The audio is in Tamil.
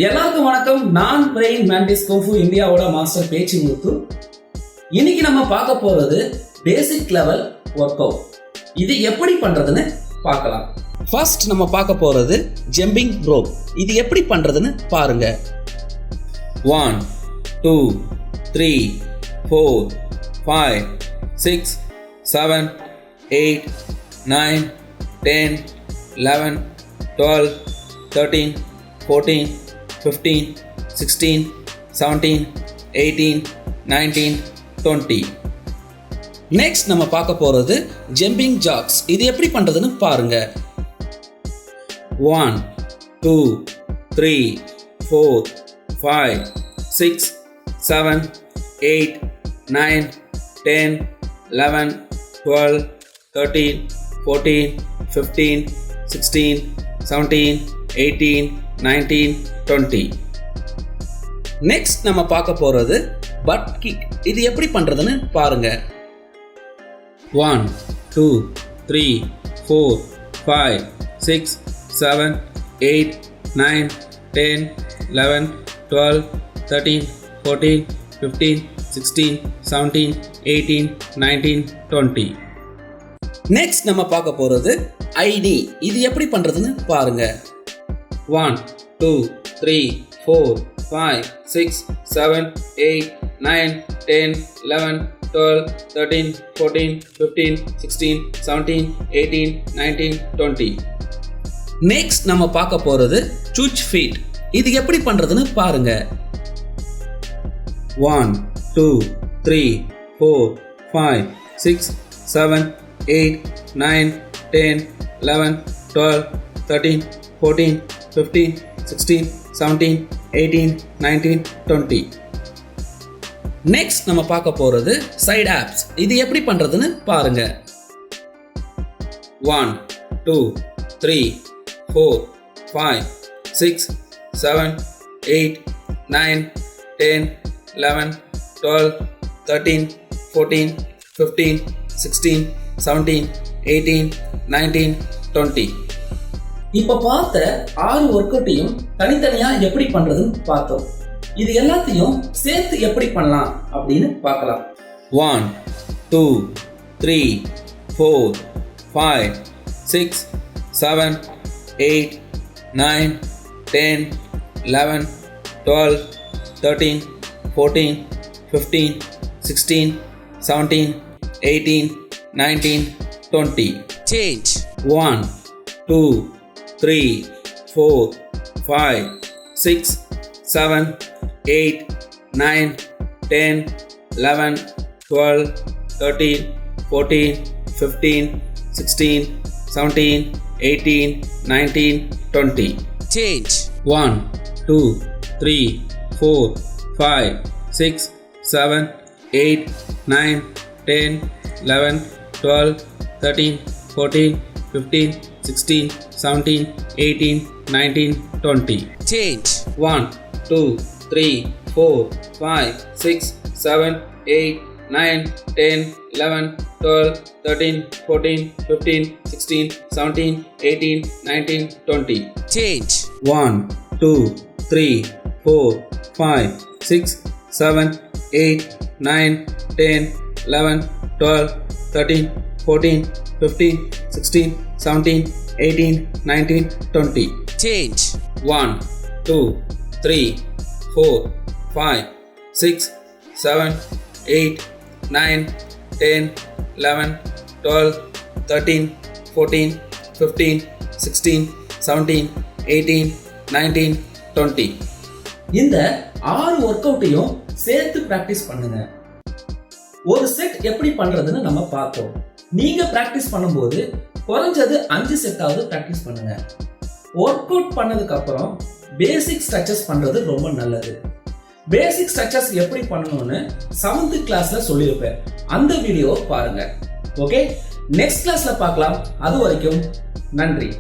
எல்லாருக்கும் வணக்கம். நான் பிரெயின் மேண்டிஸ் குங்ஃபு இந்தியாவோட மாஸ்டர் பேச்சு முத்து. இன்னைக்கு நம்ம பார்க்க போறது பேசிக் லெவல் ஒர்க் அவுட். இது எப்படி பண்றதுன்னு பார்க்கலாம். ஃபர்ஸ்ட் நம்ம பார்க்க போறது ஜம்பிங் ரோப். இது எப்படி பண்றதுன்னு பாருங்க. 1 2 3 4 5 6 7 8 9 10 11 12 13 14 15 16 17 18 19 20. நெக்ஸ்ட் நம்ம பார்க்க போறது ஜம்பிங் ஜாக்ஸ். இது எப்படி பண்றதுன்னு பாருங்க. 1 2 3 4 5 6 7 8 9 10 11 12 13 14 15 16 17 18 19 20. நெக்ஸ்ட் நம்ம பார்க்க போறது பட் கிக். இது எப்படி பண்றதுன்னு பாருங்க. 1 2 3 4 5 6 7 8 9 10 11 12 13 14 15 16 17 18 19 20. நெக்ஸ்ட் நம்ம பார்க்க போறது ஐடி. இது எப்படி பண்றதுன்னு பாருங்க. 1 2 3 4 5 6 7 8 9 10 11 12 13 14 15 16 17 18 19 20. நெக்ஸ்ட் நம்ம பார்க்க போறது சுச் ஃபீட். இது எப்படி பண்றதுன்னு பாருங்க. 1 2 3 4 5 6 7 8 9 10 11 12 13 14 15 16 17 18 19 20. நெக்ஸ்ட் நம்ம பார்க்க போறது சைடு ஆப்ஸ். இது எப்படி பண்றதுன்னு பாருங்க. 1 2 3 4 5 6 7 8 9 10 11 12 13 14 15 16 17 18 19 20. இப்ப பார்த்த 6 ஒர்க் அவுட்டையும் தனித்தனியா எப்படி பண்றதுன்னு பார்த்தோம். இது எல்லாத்தையும் சேர்த்து எப்படி பண்ணலாம் அப்படின்னு பார்க்கலாம். 1 2 3 4 5 6 7 8 9 10 11 12 13 14 15 16 17 18 19 20. Change. 1 2 3 4 5 6 7 8 9 10 11 12 13 14 15 16 17 18 19 20. Change. 1 2 3 4 5 6 7 8 9 10 11 12 13 14 15 16 17 18 19 20. Change. 1 2 3 4 5 6 7 8 9 10 11 12 13 14 15 16 17 18 19 20. Change. 1 2 3 4 5 6 7 8 9 10 11 12 13 14 15 16 17 18 19 20. Change. 1 2 3 4 5 6 7 8 9 10 11 12 13 14 15 16 17 18 19 20. இந்த 6 ஒர்க் அவுட்டையும் சேர்த்து பிராக்டிஸ் பண்ணுங்க. ஒரு செட் எப்படி பண்றதுன்னு நம்ம பார்த்தோம். நீங்க பிராக்டிஸ் பண்ணும்போது குறைஞ்சது 5 செட்டாவது பிராக்டிஸ் பண்ணுங்க. ஒர்க் அவுட் பண்ணதுக்கு அப்புறம் பேசிக் ஸ்ட்ரெச்சஸ் பண்றது ரொம்ப நல்லது. பேசிக் ஸ்ட்ரெச்சஸ் எப்படி பண்ணணும்னு 7th கிளாஸ்ல சொல்லியிருப்பேன். அந்த வீடியோ பாருங்க. ஓகே, நெக்ஸ்ட் கிளாஸ்ல பார்க்கலாம். அது வரைக்கும் நன்றி.